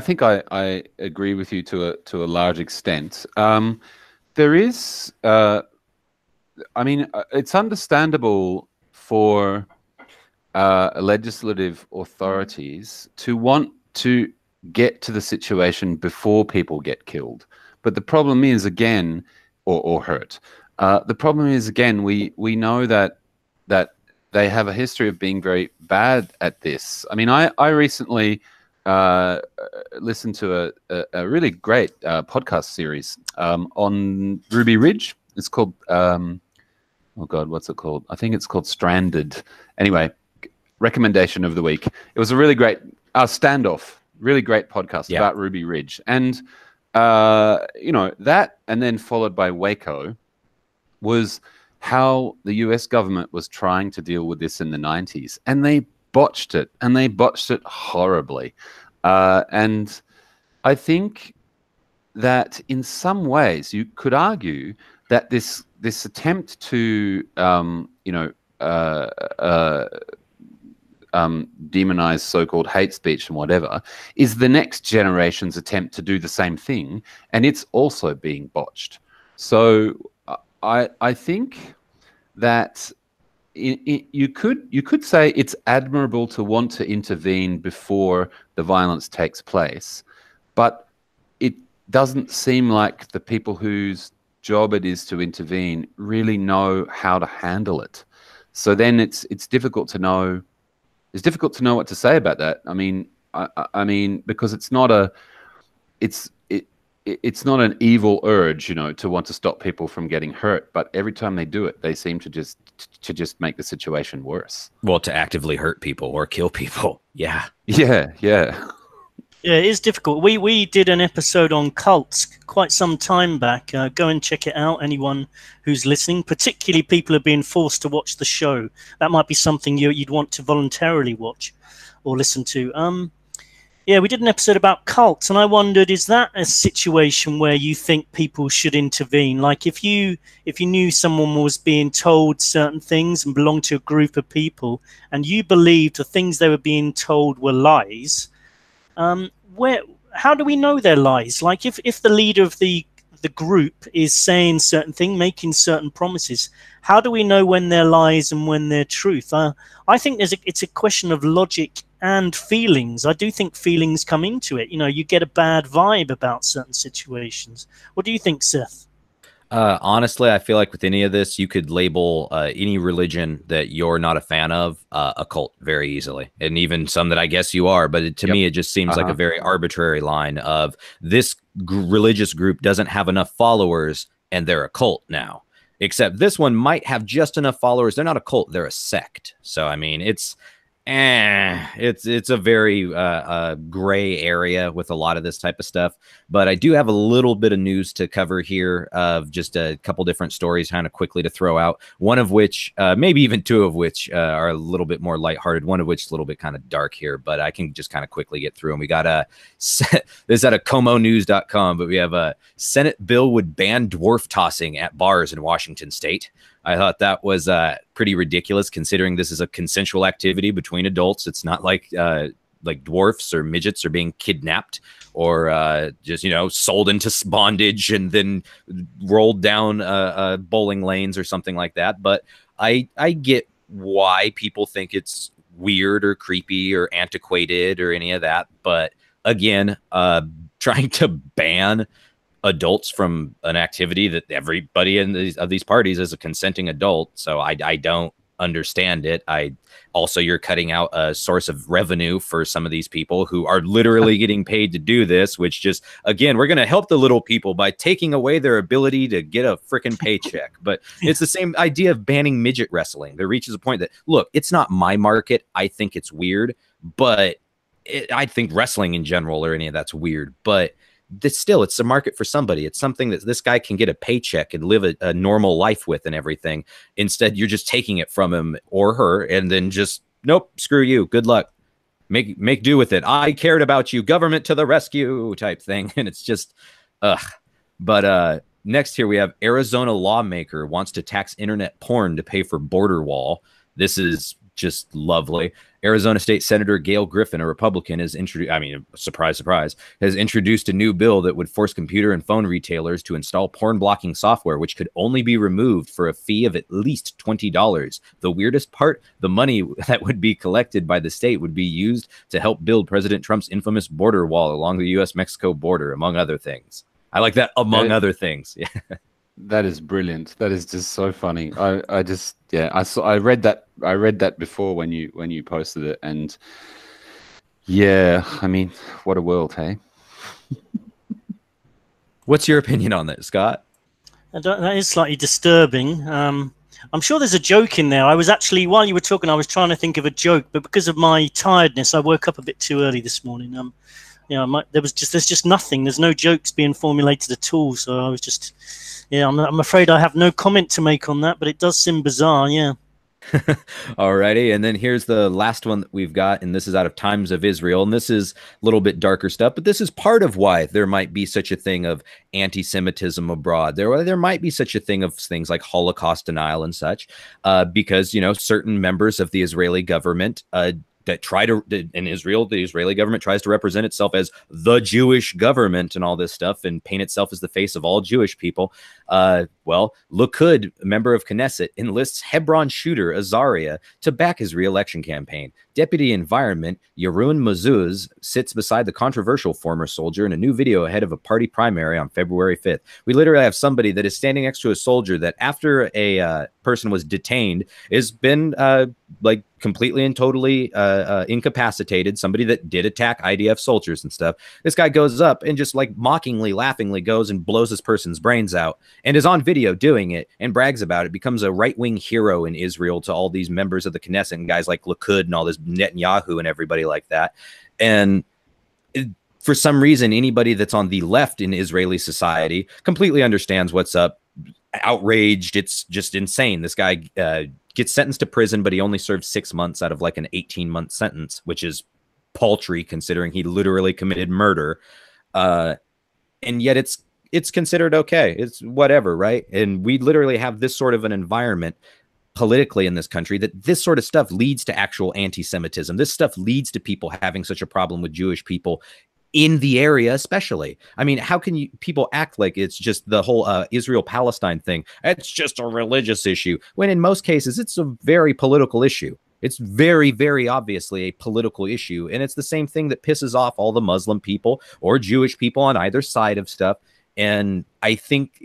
Speaker 2: think I agree with you to a large extent. There is. I mean, it's understandable for legislative authorities to want to get to the situation before people get killed. But the problem is, again, or hurt. The problem is, again, we know that they have a history of being very bad at this. I mean, I recently listened to a really great podcast series on Ruby Ridge. It's called... oh God, what's it called? I think it's called Stranded. Anyway, recommendation of the week. It was a really great Standoff, really great podcast about Ruby Ridge. And, that and then followed by Waco was how the US government was trying to deal with this in the 90s. And they botched it, and they botched it horribly. And I think that in some ways you could argue that this attempt to demonize so-called hate speech and whatever is the next generation's attempt to do the same thing, and it's also being botched. So I think that you could say it's admirable to want to intervene before the violence takes place, but it doesn't seem like the people whose job it is to intervene really know how to handle it. So then it's difficult to know. It's difficult to know what to say about that. I mean, because it's not not an evil urge, to want to stop people from getting hurt. But every time they do it, they seem to just make the situation worse.
Speaker 3: Well, to actively hurt people or kill people. Yeah.
Speaker 2: Yeah.
Speaker 1: Yeah, it is difficult. We did an episode on cults quite some time back. Go and check it out, anyone who's listening, particularly people who are being forced to watch the show. That might be something you'd want to voluntarily watch or listen to. Yeah, we did an episode about cults, and I wondered, is that a situation where you think people should intervene? Like if you knew someone was being told certain things and belonged to a group of people, and you believed the things they were being told were lies, how do we know they're lies? Like if the leader of the group is saying certain things, making certain promises, how do we know when they're lies and when they're truth? I think it's a question of logic and feelings. I do think feelings come into it. You get a bad vibe about certain situations. What do you think, Seth?
Speaker 3: Honestly, I feel like with any of this, you could label any religion that you're not a fan of a cult very easily, and even some that I guess you are. But to me, it just seems like a very arbitrary line of this religious group doesn't have enough followers, and they're a cult now. Except this one might have just enough followers. They're not a cult; they're a sect. So I mean, it's a very gray area with a lot of this type of stuff. But I do have a little bit of news to cover here of just a couple different stories kind of quickly to throw out. One of which, maybe even two of which are a little bit more lighthearted. One of which is a little bit kind of dark here, but I can just kind of quickly get through them. We got this is at a ComoNews.com, but we have a Senate bill would ban dwarf tossing at bars in Washington state. I thought that was pretty ridiculous, considering this is a consensual activity between adults. It's not like dwarfs or midgets are being kidnapped or just, sold into bondage and then rolled down bowling lanes or something like that. But I get why people think it's weird or creepy or antiquated or any of that. But again, trying to ban adults from an activity that everybody in these parties is a consenting adult. So I don't understand it. You're cutting out a source of revenue for some of these people who are literally getting paid to do this, which just, again, we're going to help the little people by taking away their ability to get a freaking paycheck. But it's the same idea of banning midget wrestling. There reaches a point that, look, it's not my market. I think it's weird, but I think wrestling in general or any of that's weird, but it's a market for somebody. It's something that this guy can get a paycheck and live a normal life with and everything. Instead, you're just taking it from him or her and then just, nope, screw you. Good luck. Make do with it. I cared about you. Government to the rescue type thing. And it's just, ugh. But next here we have Arizona lawmaker wants to tax internet porn to pay for border wall. This is just lovely. Arizona State Senator Gail Griffin, a Republican, has introduced, surprise, surprise, has introduced a new bill that would force computer and phone retailers to install porn blocking software, which could only be removed for a fee of at least $20. The weirdest part, the money that would be collected by the state would be used to help build President Trump's infamous border wall along the U.S.-Mexico border, among other things. I like that, among other things. Yeah.
Speaker 2: That is brilliant. That is just so funny. I read that before when you posted it, and yeah, I mean, what a world, hey?
Speaker 3: What's your opinion on that, Scott?
Speaker 1: That is slightly disturbing. I'm sure there's a joke in there. I was actually, while you were talking, I was trying to think of a joke, but because of my tiredness, I woke up a bit too early this morning. There's just nothing. There's no jokes being formulated at all. So I was just. Yeah, I'm afraid I have no comment to make on that, but it does seem bizarre, yeah.
Speaker 3: Alrighty, and then here's the last one that we've got, and this is out of Times of Israel, and this is a little bit darker stuff, but this is part of why there might be such a thing of anti-Semitism abroad. There might be such a thing of things like Holocaust denial and such, because, certain members of the Israeli government that try to, in Israel, the Israeli government tries to represent itself as the Jewish government and all this stuff and paint itself as the face of all Jewish people. Likud, a member of Knesset, enlists Hebron shooter Azaria to back his re-election campaign. Deputy Environment Yaron Mazuz sits beside the controversial former soldier in a new video ahead of a party primary on February 5th. We literally have somebody that is standing next to a soldier that after a person was detained has been completely and totally incapacitated, somebody that did attack IDF soldiers and stuff. This guy goes up and just mockingly, laughingly goes and blows this person's brains out and is on video doing it and brags about it, becomes a right-wing hero in Israel to all these members of the Knesset and guys like Likud and all this Netanyahu and everybody like that. And for some reason, anybody that's on the left in Israeli society completely understands what's up, outraged. It's just insane. This guy gets sentenced to prison, but he only served 6 months out of an 18-month sentence, which is paltry considering he literally committed murder. And yet it's considered okay. It's whatever, right? And we literally have this sort of an environment politically in this country that this sort of stuff leads to actual anti-Semitism. This stuff leads to people having such a problem with Jewish people in the area, especially. I mean, how can people act like it's just the whole Israel-Palestine thing? It's just a religious issue, when in most cases, it's a very political issue. It's very, very obviously a political issue. And it's the same thing that pisses off all the Muslim people or Jewish people on either side of stuff. And I think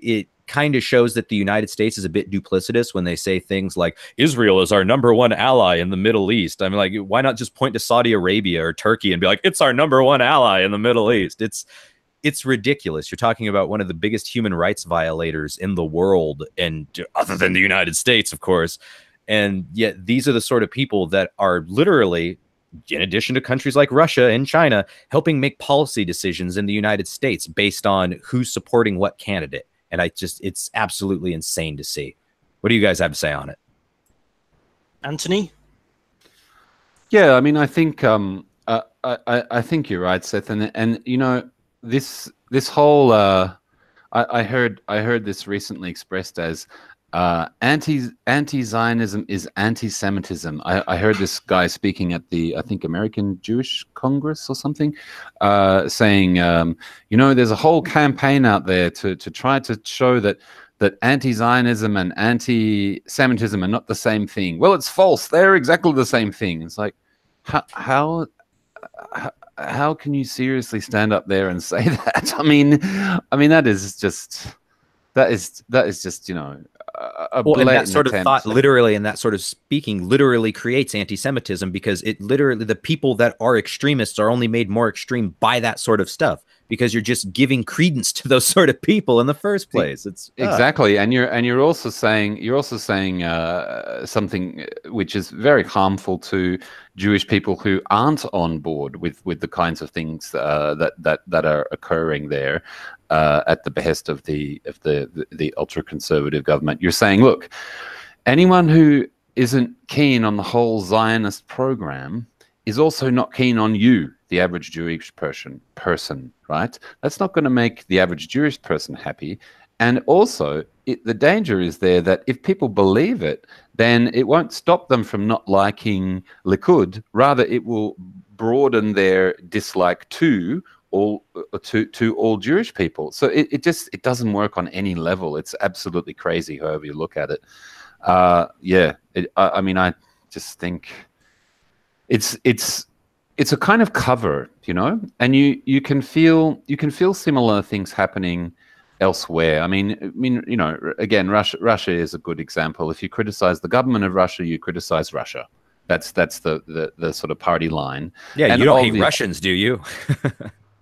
Speaker 3: kind of shows that the United States is a bit duplicitous when they say things like Israel is our #1 ally in the Middle East. I mean, like, why not just point to Saudi Arabia or Turkey and be like, it's our #1 ally in the Middle East? It's ridiculous. You're talking about one of the biggest human rights violators in the world, and other than the United States, of course. And yet these are the sort of people that are literally, in addition to countries like Russia and China, helping make policy decisions in the United States based on who's supporting what candidate. And it's absolutely insane to see. What do you guys have to say on it?
Speaker 1: Anthony?
Speaker 2: Yeah, I mean, I think I think you're right, Seth, and you know, this whole I heard this recently expressed as anti-Zionism is anti-Semitism. I heard this guy speaking at the, I think, American Jewish Congress or something, saying, you know, there's a whole campaign out there to try to show that anti-Zionism and anti-Semitism are not the same thing. Well, it's false. They're exactly the same thing. It's like, how can you seriously stand up there and say that? I mean, that is just, you know,
Speaker 3: well, and that sort of thought literally, and that sort of speaking literally creates anti-Semitism, because it literally, the people that are extremists are only made more extreme by that sort of stuff, because you're just giving credence to those sort of people in the first place. It's
Speaker 2: exactly, and you're also saying something which is very harmful to Jewish people who aren't on board with the kinds of things that are occurring there at the behest of the ultra conservative government. You're saying, look, anyone who isn't keen on the whole Zionist program is also not keen on you, the average Jewish person, right? That's not going to make the average Jewish person happy. And also, the danger is there that if people believe it, then it won't stop them from not liking Likud. Rather, it will broaden their dislike to all Jewish people. So it doesn't work on any level. It's absolutely crazy, however you look at it. I mean, I just think it's a kind of cover, you know, and you can feel similar things happening elsewhere. I mean, you know, again, Russia is a good example. If you criticize the government of Russia, you criticize Russia. That's the sort of party line.
Speaker 3: Yeah, and you don't hate Russians, do you?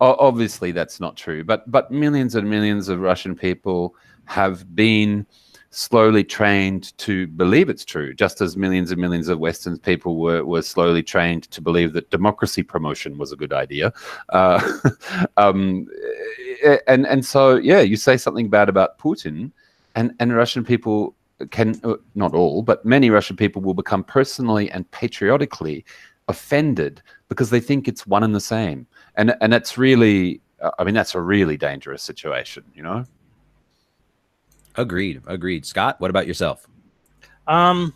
Speaker 2: Obviously, that's not true. But millions and millions of Russian people have been slowly trained to believe it's true, just as millions and millions of Western people were slowly trained to believe that democracy promotion was a good idea. And so, yeah, you say something bad about Putin, and Russian people can, not all, but many Russian people will become personally and patriotically offended because they think it's one and the same. And that's really, I mean, that's a really dangerous situation, you know?
Speaker 3: Agreed. Scott, what about yourself?
Speaker 1: I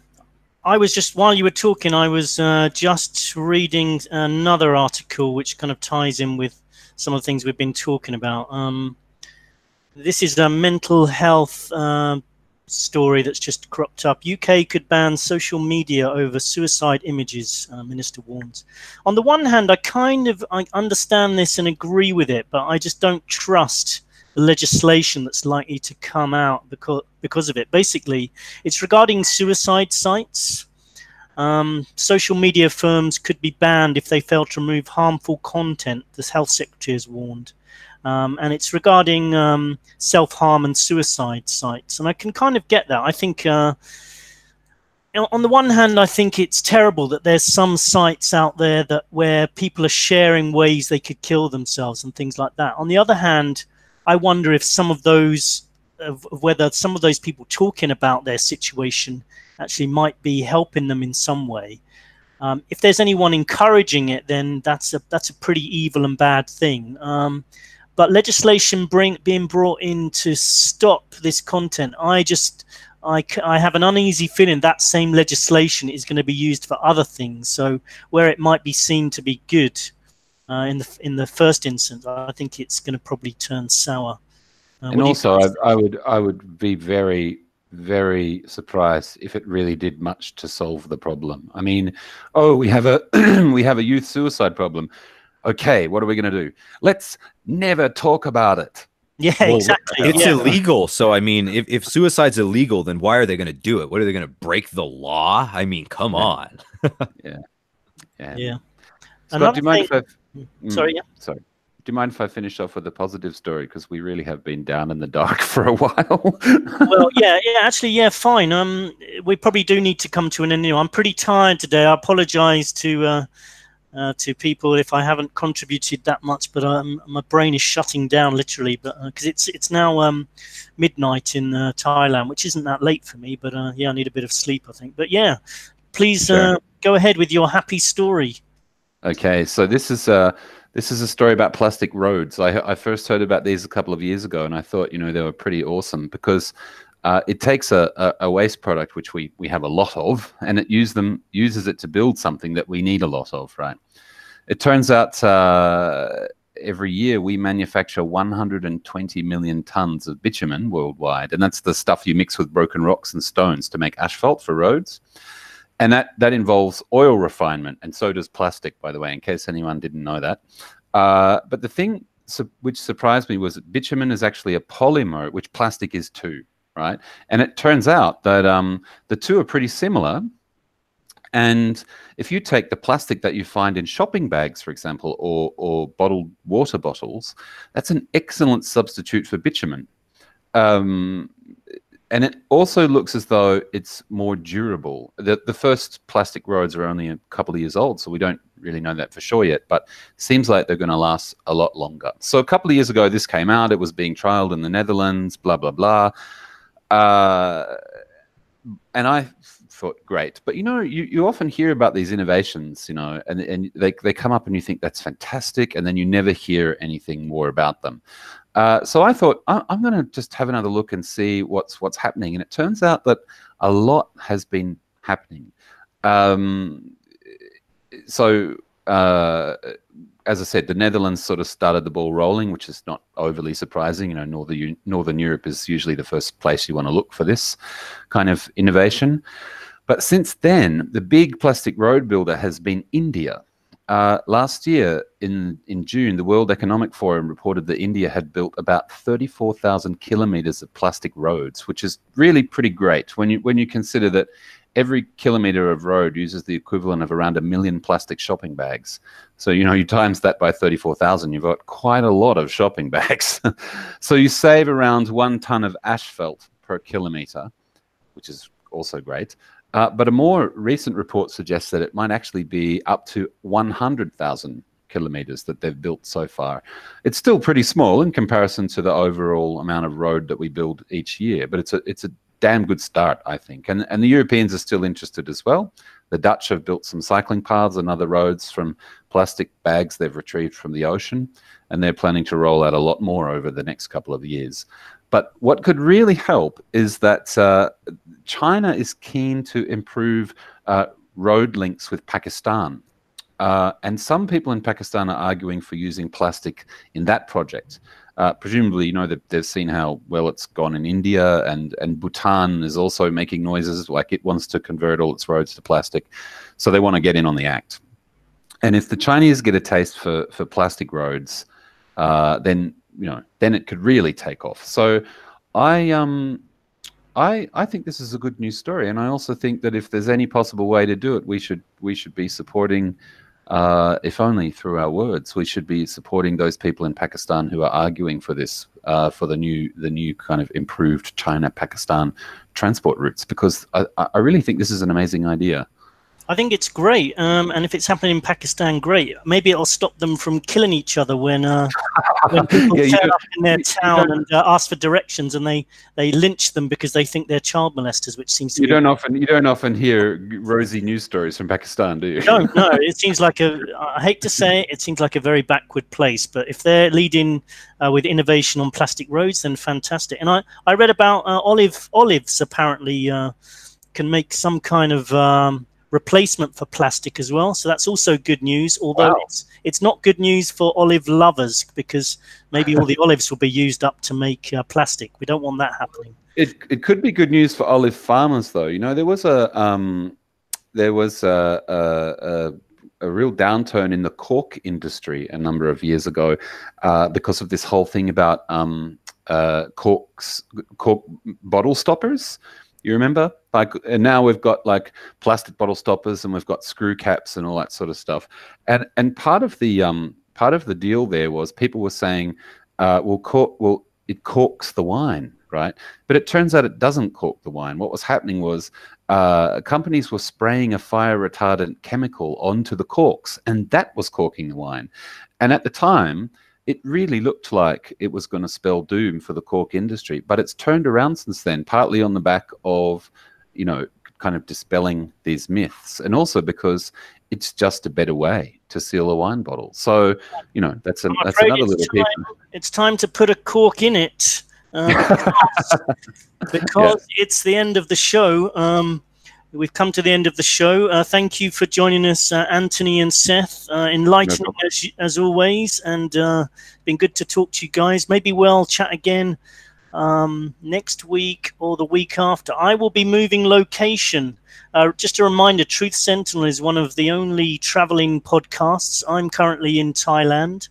Speaker 1: was just, while you were talking, I was just reading another article which kind of ties in with some of the things we've been talking about. This is a mental health story that's just cropped up. UK could ban social media over suicide images, Minister warns. On the one hand, I understand this and agree with it, but I just don't trust the legislation that's likely to come out because of it. Basically, it's regarding suicide sites. Social media firms could be banned if they fail to remove harmful content, the health secretary has warned. And it's regarding self-harm and suicide sites. And I can kind of get that. I think, on the one hand, I think it's terrible that there's some sites out there where people are sharing ways they could kill themselves and things like that. On the other hand, I wonder if whether some of those people talking about their situation actually might be helping them in some way. If there's anyone encouraging it, then that's a pretty evil and bad thing. But legislation being brought in to stop this content, I have an uneasy feeling that same legislation is going to be used for other things. So where it might be seen to be good in the first instance, I think it's going to probably turn sour.
Speaker 2: And also, I would be very, very surprised if it really did much to solve the problem. I mean, we have a youth suicide problem. Okay, what are we going to do? Let's never talk about it.
Speaker 1: Yeah,
Speaker 3: Well,
Speaker 1: exactly.
Speaker 3: it's
Speaker 1: Yeah.
Speaker 3: illegal. So, I mean, if suicide's illegal, then why are they going to do it? What are they going to break the law? I mean, come on.
Speaker 2: Yeah.
Speaker 1: Yeah.
Speaker 2: Scott, do you mind
Speaker 1: Another
Speaker 2: if I?
Speaker 1: Sorry. Yeah.
Speaker 2: Sorry. Do you mind if I finish off with a positive story? Because we really have been down in the dark for a while.
Speaker 1: Well, yeah. Actually, yeah. Fine. We probably do need to come to an end. I'm pretty tired today. I apologise to people if I haven't contributed that much, but my brain is shutting down literally. But because it's now midnight in Thailand, which isn't that late for me. But yeah, I need a bit of sleep, I think. But yeah, please go ahead with your happy story.
Speaker 2: Okay, so this is a story about plastic roads. I first heard about these a couple of years ago, and I thought, you know, they were pretty awesome because it takes a waste product, which we have a lot of, and it uses it to build something that we need a lot of, right? It turns out every year we manufacture 120 million tons of bitumen worldwide, and that's the stuff you mix with broken rocks and stones to make asphalt for roads. And that involves oil refinement, and so does plastic, by the way, in case anyone didn't know that. But the thing which surprised me was that bitumen is actually a polymer, which plastic is too, right? And it turns out that the two are pretty similar. And if you take the plastic that you find in shopping bags, for example, or bottled water bottles, that's an excellent substitute for bitumen. And it also looks as though it's more durable. The first plastic roads are only a couple of years old, so we don't really know that for sure yet, but it seems like they're going to last a lot longer. So a couple of years ago, this came out. It was being trialed in the Netherlands, blah, blah, blah. And I thought, great. But, you know, you often hear about these innovations, you know, and they come up and you think that's fantastic, and then you never hear anything more about them. So I thought, I'm going to just have another look and see what's happening. And it turns out that a lot has been happening. As I said, the Netherlands sort of started the ball rolling, which is not overly surprising. You know, Northern Europe is usually the first place you want to look for this kind of innovation. But since then, the big plastic road builder has been India. Last year, in June, the World Economic Forum reported that India had built about 34,000 kilometers of plastic roads, which is really pretty great when you consider that every kilometer of road uses the equivalent of around 1 million plastic shopping bags. So, you know, you times that by 34,000, you've got quite a lot of shopping bags. So you save around 1 ton of asphalt per kilometer, which is also great. But a more recent report suggests that it might actually be up to 100,000 kilometers that they've built so far. It's still pretty small in comparison to the overall amount of road that we build each year, but it's a damn good start, I think. And the Europeans are still interested as well. The Dutch have built some cycling paths and other roads from plastic bags they've retrieved from the ocean, and they're planning to roll out a lot more over the next couple of years. But what could really help is that China is keen to improve road links with Pakistan. And some people in Pakistan are arguing for using plastic in that project. Presumably, you know, they've seen how well it's gone in India, and Bhutan is also making noises like it wants to convert all its roads to plastic. So they want to get in on the act. And if the Chinese get a taste for plastic roads, then, you know, then it could really take off. So I think this is a good news story, and I also think that if there's any possible way to do it, we should be supporting, if only through our words, we should be supporting those people in Pakistan who are arguing for this, for the new kind of improved China-Pakistan transport routes, because I really think this is an amazing idea.
Speaker 1: I think it's great, and if it's happening in Pakistan, great. Maybe it'll stop them from killing each other when people turn up in their town and ask for directions, and they lynch them because they think they're child molesters, which seems to be...
Speaker 2: You don't often hear rosy news stories from Pakistan, do you?
Speaker 1: No. It seems like I hate to say it, it seems like a very backward place. But if they're leading with innovation on plastic roads, then fantastic. And I read about olives apparently can make some kind of replacement for plastic as well, so that's also good news, although it's not good news for olive lovers, because maybe all the olives will be used up to make plastic. We don't want that happening.
Speaker 2: It could be good news for olive farmers, though. You know, there was a real downturn in the cork industry a number of years ago because of this whole thing about cork bottle stoppers. You remember? Like, and now we've got like plastic bottle stoppers, and we've got screw caps and all that sort of stuff. And part of the deal there was people were saying, it corks the wine, right? But it turns out it doesn't cork the wine. What was happening was companies were spraying a fire retardant chemical onto the corks, and that was corking the wine. And at the time, it really looked like it was going to spell doom for the cork industry, but it's turned around since then, partly on the back of, you know, kind of dispelling these myths, and also because it's just a better way to seal a wine bottle. So, you know, that's another little piece.
Speaker 1: It's time to put a cork in it, because it's the end of the show. We've come to the end of the show. Thank you for joining us, Anthony and Seth. Enlightening as always, and been good to talk to you guys. Maybe we'll chat again next week or the week after. I will be moving location. Just a reminder, Truth Sentinel is one of the only traveling podcasts. I'm currently in Thailand.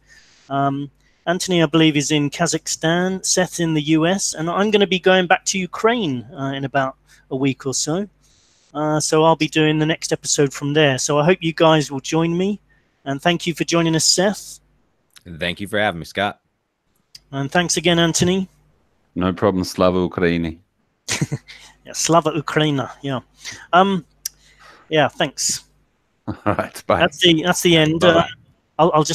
Speaker 1: Anthony, I believe, is in Kazakhstan. Seth in the US, and I'm going to be going back to Ukraine in about a week or so. So I'll be doing the next episode from there. So I hope you guys will join me. And thank you for joining us, Seth.
Speaker 3: Thank you for having me, Scott.
Speaker 1: And thanks again, Anthony.
Speaker 2: No problem. Slava Ukraini.
Speaker 1: Yeah, Slava Ukraina. Yeah. Yeah, thanks.
Speaker 2: All right. Bye.
Speaker 1: That's the end. I'll just